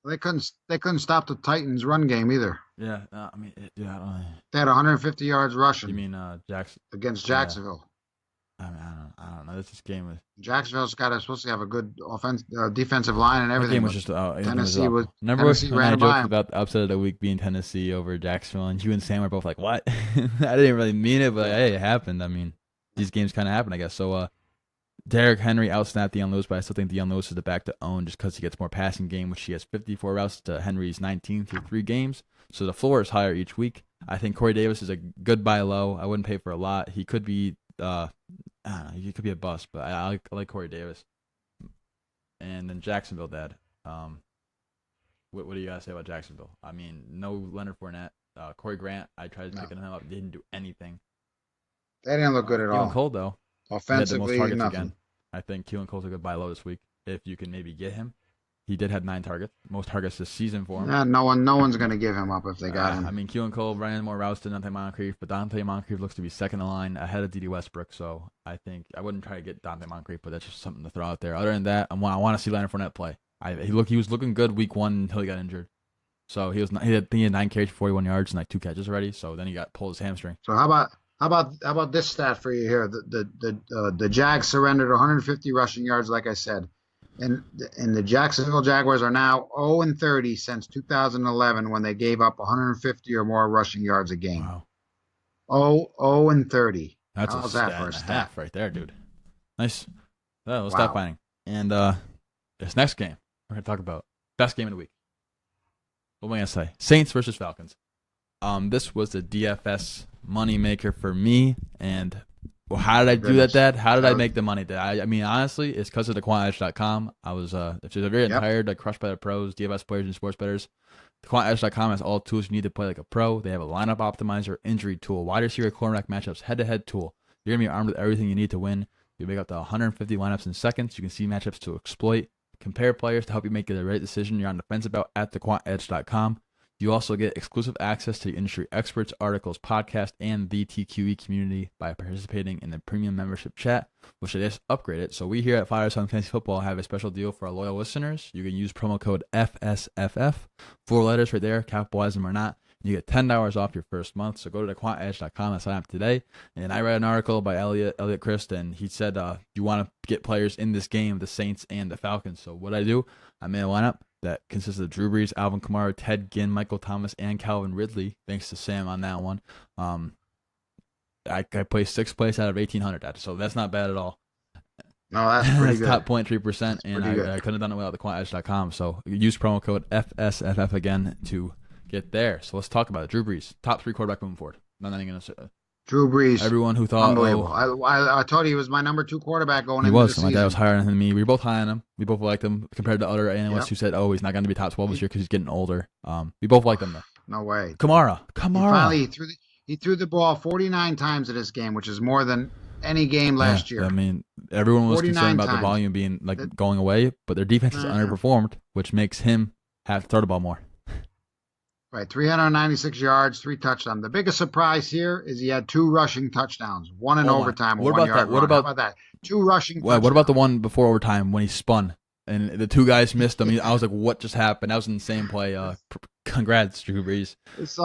They couldn't stop the Titans' run game either. Yeah, I mean, I don't know. They had 150 yards rushing. You mean Jackson against Jacksonville? Yeah. I don't know. This game was. Jacksonville's supposed to have a good defensive line and everything. The game was just Tennessee was. Remember Tennessee when I ran by joked about the upset of the week being Tennessee over Jacksonville, and you and Sam were both like, "What?" I didn't really mean it, but hey, it happened. I mean, these games kind of happen, I guess. So, Derrick Henry outsnapped Deion Lewis, but I still think Deion Lewis is the back to own just because he gets more passing game, which he has 54 routes to Henry's 19 through 3 games. So the floor is higher each week. I think Corey Davis is a good buy low. I wouldn't pay for a lot. He could be, I don't know, he could be a bust, but I like Corey Davis. And then Jacksonville, Dad. What do you guys say about Jacksonville? I mean, no Leonard Fournette. Corey Grant, I tried picking him up, didn't do anything. They didn't look good at all. Keelan Cole, though. Offensively, he had the most targets nothing. again. I think Keelan Cole's a good buy low this week. If you can maybe get him. He did have 9 targets, most targets this season for him. Yeah, no one's going to give him up if they got him. I mean, Keelan Cole ran more routes than Dante Moncrief, but Dante Moncrief looks to be second in line ahead of D.D. Westbrook. So I think I wouldn't try to get Dante Moncrief, but that's just something to throw out there. Other than that, I want to see Leonard Fournette play. He was looking good week 1 until he got injured. So he had 9 carries for 41 yards and like 2 catches already. So then he pulled his hamstring. So how about this stat for you here? The Jags surrendered 150 rushing yards, like I said, and the Jacksonville Jaguars are now 0-30 since 2011 when they gave up 150 or more rushing yards a game. Wow. 0-30. That's How's a that stat for a and a stat? half right there, dude. Nice. Well, Wow. stat finding. And this next game we're gonna talk about best game of the week. What am I gonna say? Saints versus Falcons. This was the DFS moneymaker for me. And how did I do that, Dad? How did I make the money, Dad? I mean, honestly, it's because of thequantedge.com. I was very tired, like crushed by the pros, DFS players, and sports bettors. Thequantedge.com has all tools you need to play like a pro. They have a lineup optimizer, injury tool, wide receiver, cornerback matchups, head-to-head tool. You're gonna be armed with everything you need to win. You make up to 150 lineups in seconds. You can see matchups to exploit, compare players to help you make the right decision you're on the fence about at thequantedge.com. You also get exclusive access to the industry experts, articles, podcast, and the TQE community by participating in the premium membership chat, which I just upgraded. So we here at Flyers on Fantasy Football have a special deal for our loyal listeners. You can use promo code FSFF, 4 letters right there, capitalize them or not. You get $10 off your first month. So go to thequantedge.com and sign up today. And I read an article by Elliot Christ, and he said you want to get players in this game, the Saints and the Falcons. So what I do, I made a lineup that consists of Drew Brees, Alvin Kamara, Ted Ginn, Michael Thomas, and Calvin Ridley. Thanks to Sam on that one. I placed 6th place out of 1,800. So that's not bad at all. No, that's pretty good. Top 0.3%, and I couldn't have done it without thequantedge.com. So use promo code FSFF again to get there. So let's talk about it. Drew Brees, top 3 quarterback moving forward. Nothing going to say. Drew Brees. Everyone who thought, unbelievable. I told you he was my number 2 quarterback going into the season. My dad was higher than me. We were both high on him. We both liked him compared to other analysts who said, he's not going to be top 12 this year because he's getting older. We both liked him though. No way. Kamara. He threw the ball 49 times in this game, which is more than any game last year. I mean, everyone was concerned about the volume being going away, but their defense has underperformed, which makes him have to throw the ball more. Right, 396 yards, 3 touchdowns. The biggest surprise here is he had 2 rushing touchdowns, one in overtime. What about that? How about that? 2 rushing touchdowns. What about the one before overtime when he spun and the 2 guys missed him? I was like, what just happened? That was an insane play. Congrats, Drew Brees. This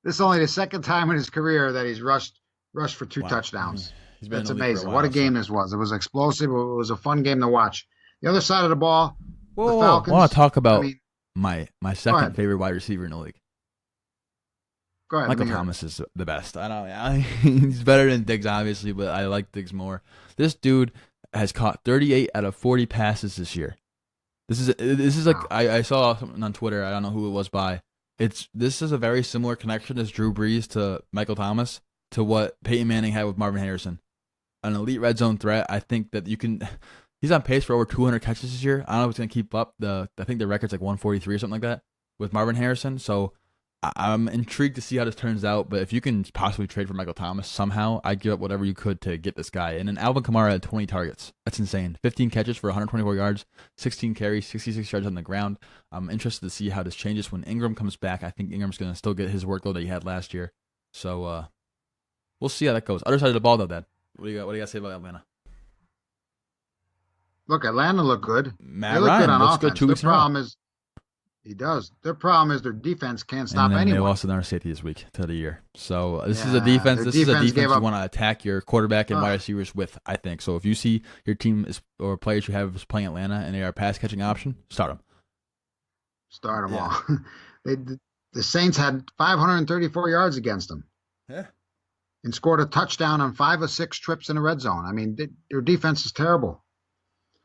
is only the 2nd time in his career that he's rushed for 2 touchdowns. That's amazing. What a game this was. It was explosive. It was a fun game to watch. The other side of the ball, the Falcons. I want to talk about my second favorite wide receiver in the league. Go ahead. Michael Thomas is the best. He's better than Diggs, obviously, but I like Diggs more. This dude has caught 38 out of 40 passes this year. This is like I saw something on Twitter. I don't know who it was by. This is a very similar connection as Drew Brees to Michael Thomas to what Peyton Manning had with Marvin Harrison. An elite red zone threat. I think that you can. He's on pace for over 200 catches this year. I don't know if it's going to keep up. I think the record's like 143 or something like that with Marvin Harrison. So I'm intrigued to see how this turns out. But if you can possibly trade for Michael Thomas somehow, I'd give up whatever you could to get this guy. And then Alvin Kamara had 20 targets. That's insane. 15 catches for 124 yards, 16 carries, 66 yards on the ground. I'm interested to see how this changes when Ingram comes back. I think Ingram's going to still get his workload that he had last year. So we'll see how that goes. Other side of the ball, though, Dad. What do you got to say about Atlanta? Look, Atlanta looked good. Matt Ryan looks good 2 weeks in a row. He does. Their problem is their defense can't stop anyone. They lost another safety this week to the year. So this is a defense. This is a defense you want to attack your quarterback and wide receivers with, I think. So if you see your team or players you have is playing Atlanta and they are a pass catching option, start them. Start them all. The Saints had 534 yards against them. Yeah. and scored a touchdown on 5 of 6 trips in the red zone. I mean, their defense is terrible.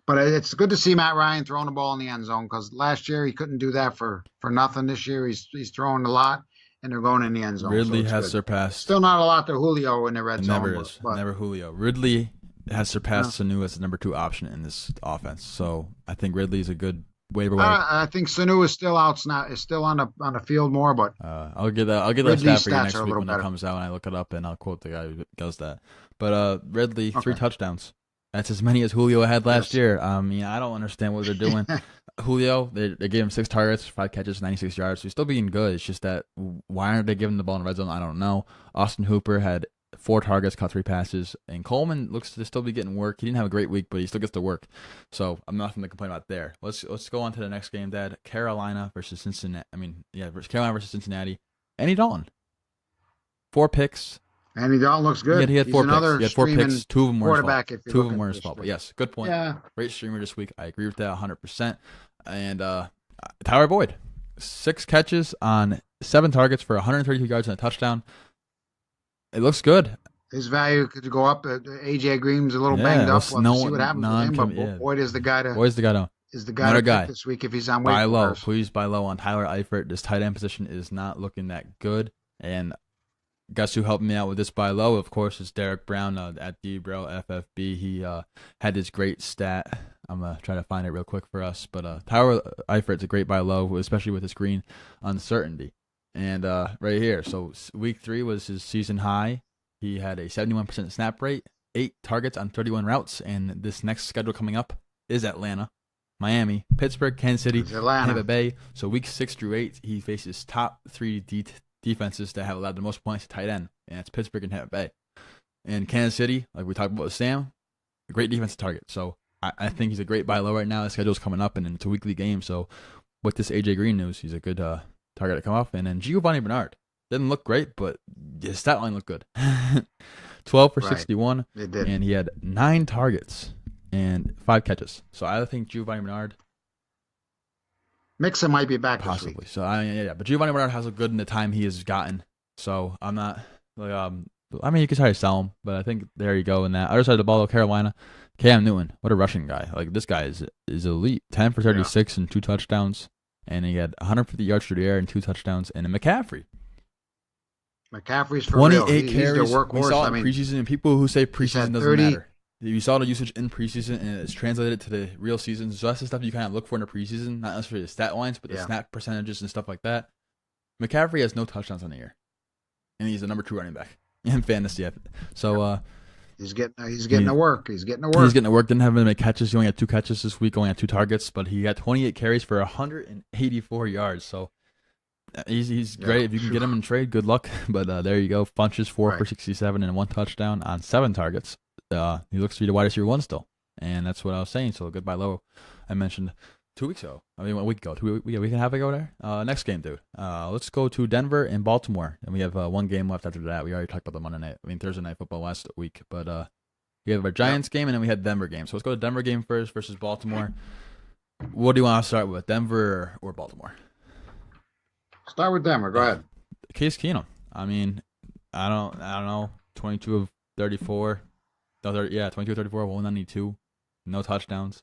But it's good to see Matt Ryan throwing the ball in the end zone because last year he couldn't do that for nothing. This year he's throwing a lot and they're going in the end zone, so Ridley it's has good. surpassed. Still not a lot to Julio in the It red never zone, is. but Never Julio. Ridley has uh, surpassed Sanu as the number 2 option in this offense. So I think Ridley's a good waiver wire. I think Sanu is still out, is still on the field more, but I'll get that. I'll get that Ridley's stat for you stats next are a week little when that better. comes out, and I look it up, and I'll quote the guy who does that. But Ridley, 3 Okay. touchdowns. That's as many as Julio had last Yes. year. I mean, I don't understand what they're doing. Julio, they gave him 6 targets, 5 catches, 96 yards. So he's still being good. It's just that why aren't they giving the ball in the red zone? I don't know. Austin Hooper had 4 targets, caught 3 passes, and Coleman looks to still be getting work. He didn't have a great week, but he still gets to work. So I'm nothing to complain about there. Let's go on to the next game, Dad. Carolina versus Cincinnati. Carolina versus Cincinnati. Andy Dalton, 4 picks. Andy Dalton looks good. He had He's 4 picks. another He had 4 streaming picks. 2 of them were his fault. quarterback if you're 2 of them looking were for his fault. But stream. yes, good point. Yeah, Great streamer this week. I agree with that 100%. And Tyler Boyd, 6 catches on 7 targets for 132 yards and a touchdown. It looks good. his value could go up. AJ Green's a little Yeah, banged up. let's We'll have to see what happens with him. But yeah. Boyd is the guy to Boyd's the guy to pick Another guy. this week if he's on buy low. waivers. Please buy low on Tyler Eifert. This tight end position is not looking that good. And guess who helped me out with this buy low? Of course, is Derek Brown at DBro FFB. He had this great stat. I'm going to try to find it real quick for us. But Tyler Eifert's a great buy low, especially with his green uncertainty. And right here, so week 3 was his season high. He had a 71% snap rate, 8 targets on 31 routes. And this next schedule coming up is Atlanta, Miami, Pittsburgh, Kansas City, Tampa Bay. So week 6 through 8, he faces top 3 defenses that have allowed the most points to tight end, and it's Pittsburgh and Tampa Bay. And Kansas City, like we talked about with Sam, a great defensive target. So I think he's a great buy low right now. The schedule's coming up, and it's a weekly game. So with this AJ Green news, he's a good target to come off. And then Giovanni Bernard didn't look great, but his stat line looked good. 12 for 61, and he had 9 targets and 5 catches. So I think Giovanni Bernard. Mixon might be back possibly. This week. So but Giovanni Bernard has looked good in the time he has gotten. So I'm not like I mean you could try to sell him, but I think there you go. In that other side of the ball, Carolina, Cam Newton, what a rushing guy! Like this guy is elite. 10 for 36 and 2 touchdowns, and he had 150 yards through the air and 2 touchdowns. And then McCaffrey's for 28 real. carries. He's the workhorse. We saw it in preseason, and people who say preseason doesn't 30, matter. You saw the usage in preseason, and it's translated to the real season. So that's the stuff you kind of look for in the preseason, not necessarily the stat lines, but the snap percentages and stuff like that. McCaffrey has no touchdowns on the year, and he's the number 2 running back in fantasy. So he's getting to work. He's getting to work. He's getting to work. Didn't have many catches. He only had 2 catches this week. Only had 2 targets, but he had 28 carries for 184 yards. So he's great. If you can get him in trade, good luck. But there you go. Funches 4 for 67 and 1 touchdown on 7 targets. He looks to be the wide receiver 1 still, and that's what I was saying. So good buy low. I mentioned 2 weeks ago. I mean, 1 week ago. We can have it go there. Next game, dude. Let's go to Denver and Baltimore, and we have 1 game left after that. We already talked about the Thursday night football last week, but we have our Giants game, and then we had Denver game. So let's go to Denver game first versus Baltimore. What do you want to start with, Denver or Baltimore? Start with Denver. Go ahead. Case Keenum. I mean, I don't know. 22 of 34. 22 of 34, 192. No touchdowns.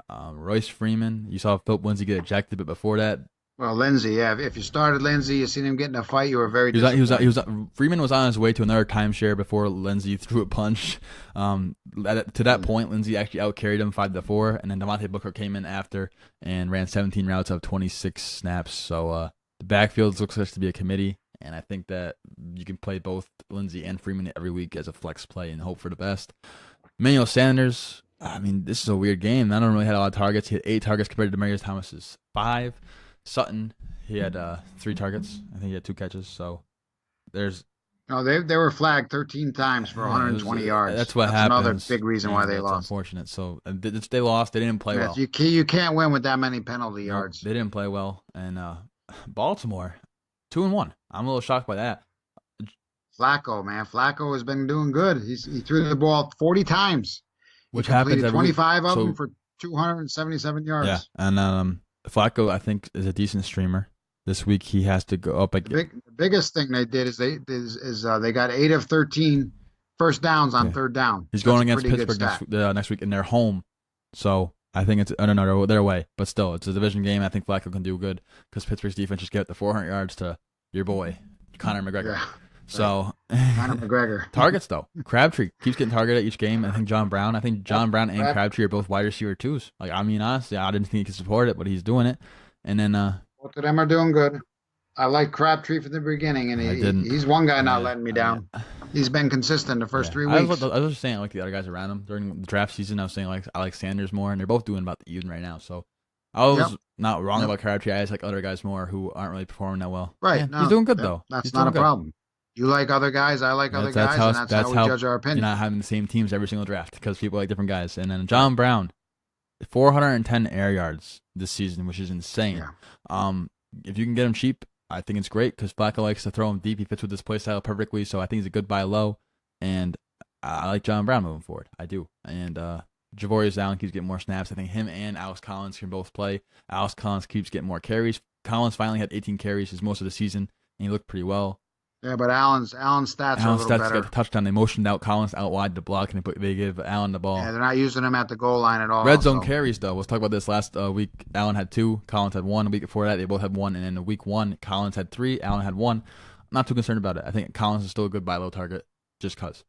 Royce Freeman. You saw Philip Lindsay get ejected, but before that. Well, Lindsay, if you started Lindsay, you seen him get in a fight, you were very disappointed. Freeman was on his way to another timeshare before Lindsay threw a punch. To that point, Lindsay actually outcarried him 5-4, and then Devontae Booker came in after and ran 17 routes of 26 snaps. So the backfield looks like to be a committee, and I think that you can play both Lindsay and Freeman every week as a flex play and hope for the best. Emmanuel Sanders, I mean, this is a weird game. I don't really had a lot of targets. He had 8 targets compared to Demaryius Thomas's 5. Sutton, he had 3 targets. I think he had 2 catches. So there's. No, they were flagged 13 times for 120 yards. That's what happens. Another big reason why they lost. Unfortunate. So they lost. They didn't play well. You can't win with that many penalty yards. They didn't play well. And Baltimore, 2-1. I'm a little shocked by that. Flacco, man. Flacco has been doing good. He threw the ball 40 times. Which happens every 25 of them for 277 yards. Yeah, and Flacco, I think, is a decent streamer. This week he has to go up again. The biggest thing they did is they got 8 of 13 first downs on Yeah. third down. He's That's going a against pretty good Pittsburgh stat. next week, and they're home. So I think it's no, they're away, but still, it's a division game. I think Flacco can do good because Pittsburgh's defense just get the 400 yards to your boy Conor McGregor. Yeah, So Conor McGregor. targets though, Crabtree keeps getting targeted each game. I think John Brown and Crabtree are both wide receiver twos. Like I mean, honestly, I didn't think he could support it, but he's doing it. And then Both of them are doing good. I like Crabtree from the beginning, and I didn't. he's one guy not Yeah, letting me down. He's been consistent the first 3 I weeks. was just saying I like the other guys around him during the draft season. I was saying like I like Sanders more, and they're both doing about the even right now. So I was not wrong about Crabtree. I just like other guys more who aren't really performing that well. Right. Yeah, No, he's doing good though. That's He's not doing a good. problem. You like other guys, I like other guys, and that's how we judge our You're opinion. not having the same teams every single draft because people like different guys. And then John Brown, 410 air yards this season, which is insane. Yeah. If you can get him cheap, I think it's great because Flacco likes to throw him deep. He fits with this play style perfectly, so I think he's a good buy low. And I like John Brown moving forward. I do. And Javorius Allen keeps getting more snaps. I think him and Alex Collins can both play. Alex Collins keeps getting more carries. Collins finally had 18 carries his most of the season, and he looked pretty well. Yeah, but Allen's stats are a little better. Got the touchdown. They motioned out Collins out wide to block, and they give Allen the ball. Yeah, they're not using him at the goal line at all. Red zone carries, though. Let's talk about this. Last week, Allen had 2. Collins had 1. A week before that, they both had 1. And in week 1, Collins had 3. Allen had 1. I'm not too concerned about it. I think Collins is still a good buy low target, just because.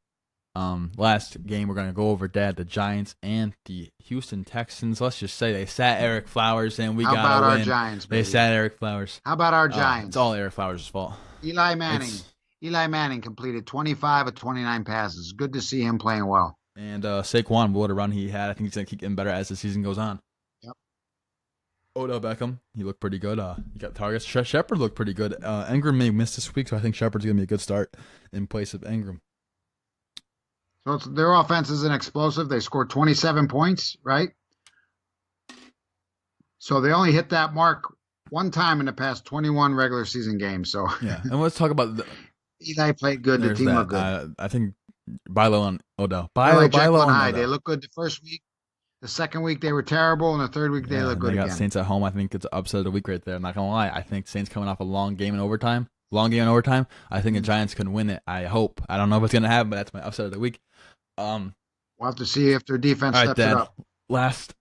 Last game, we're going to go over the Giants and the Houston Texans. Let's just say they sat Eric Flowers, and we got to win. How about our Giants, baby? They sat Eric Flowers. How about our Giants? It's all Eric Flowers' fault. Eli Manning completed 25 of 29 passes. Good to see him playing well. And Saquon, what a run he had. I think he's going to keep getting better as the season goes on. Yep. Odell Beckham, he looked pretty good. He got targets. Shepard looked pretty good. Ingram may miss this week, so I think Shepard's going to be a good start in place of Ingram. So their offense isn't explosive. They scored 27 points, right? So they only hit that mark one time in the past 21 regular season games. So yeah, and let's talk about Eli played good. The team looked good. I think buy low on Odell. Buy low on high. They looked good the first week. The second week they were terrible, and the third week they looked good again. They got Saints at home. I think it's upset of the week right there. I'm not gonna lie. I think Saints coming off a long game in overtime. I think the Giants can win it. I hope. I don't know if it's gonna happen, but that's my upset of the week. We'll have to see if their defense steps it up. Last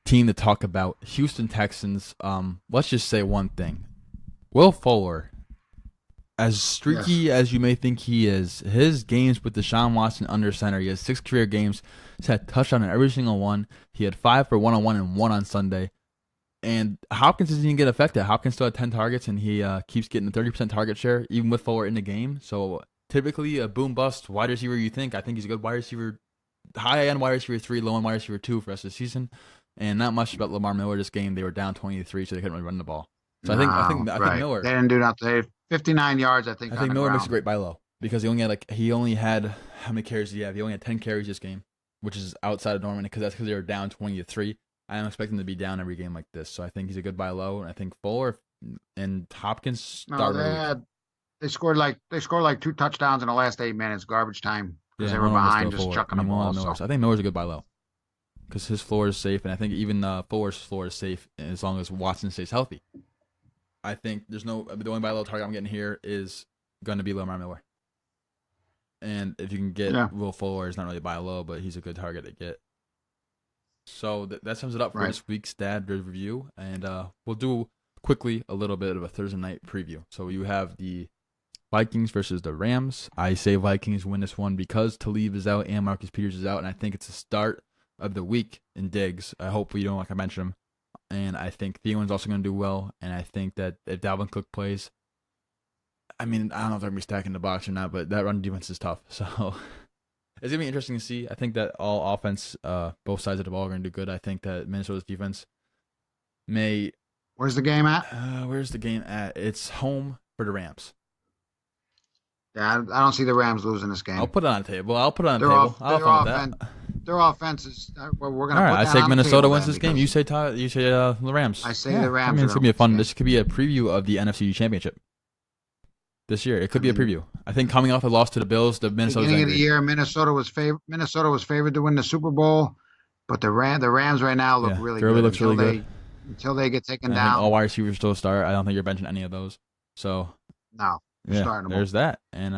team to talk about, Houston Texans. Let's just say one thing. Will Fuller, as streaky as you may think he is, his games with Deshaun Watson under center, he has 6 career games. He's had a touchdown in every single one. He had 5 for one-on-one and 1 on Sunday. And Hopkins doesn't even get affected. Hopkins still had 10 targets, and he keeps getting the 30% target share, even with Fuller in the game. So typically a boom-bust wide receiver, I think he's a good wide receiver, high-end wide receiver 3, low-end wide receiver 2 for the rest of the season. And not much about Lamar Miller this game. They were down 20-3, so they couldn't really run the ball. So I think Miller. They didn't do nothing. 59 yards, I think. I think Miller makes a great buy low because he only had how many carries did he have? He only had 10 carries this game, which is outside of normal because they were down 20-3. I am expecting to be down every game like this, so I think he's a good buy low. And I think Fuller and Hopkins they scored like 2 touchdowns in the last 8 minutes, garbage time because they were behind, just chucking the ball. So I think Miller's a good buy low because his floor is safe, and I think even Fuller's floor is safe as long as Watson stays healthy. I think the only buy low target I'm getting here is going to be Lamar Miller. And if you can get Will Fuller, it's not really buy low, but he's a good target to get. So that sums it up for this week's Dad review. And we'll do quickly a little bit of a Thursday night preview. So you have the Vikings versus the Rams. I say Vikings win this one because Talib is out and Marcus Peters is out. And I think it's the start of the week in Diggs. I hope we don't, like I mentioned him. And I think Thielen's also going to do well. And I think that if Dalvin Cook plays, I mean, I don't know if they're going to be stacking the box or not, but that run defense is tough. So it's going to be interesting to see. I think that all offense, both sides of the ball are going to do good. I think that Minnesota's defense may... Where's the game at? Where's the game at? It's home for the Rams. Yeah, I don't see the Rams losing this game. I'll put it on the table. I'll that. Their offense is. We're going to. All right, I say Minnesota wins this game. You say the Rams. I say the Rams. I mean, it's gonna be a fun. This could be a preview of the NFC Championship this year. It could be a preview. I think coming off a loss to the Bills, the Minnesota. Beginning of the year, Minnesota was favored to win the Super Bowl, but the Rams right now look really good. Looks really good. until they get taken And I think down. all wide receivers still start. I don't think you're benching any of those. So No, you're yeah, starting them all. there's that. And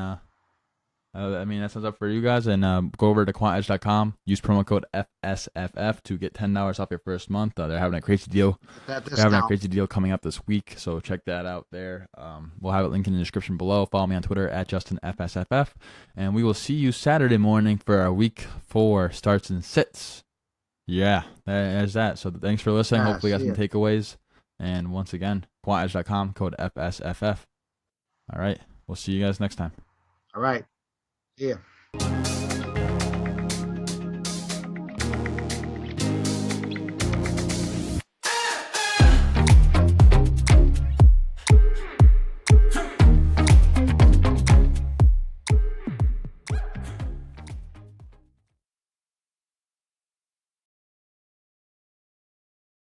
I mean, that sounds up for you guys. And go over to quantedge.com. Use promo code FSFF to get $10 off your first month. They're having a crazy deal. Get that They're having a discount. crazy deal coming up this week, so check that out there. We'll have it linked in the description below. Follow me on Twitter at JustinFSFF. And we will see you Saturday morning for our week 4 starts and sits. Yeah, there's that. So thanks for listening. Yeah, Hopefully you got see some ya. takeaways. And once again, quantedge.com, code FSFF. All right, we'll see you guys next time. All right. See ya.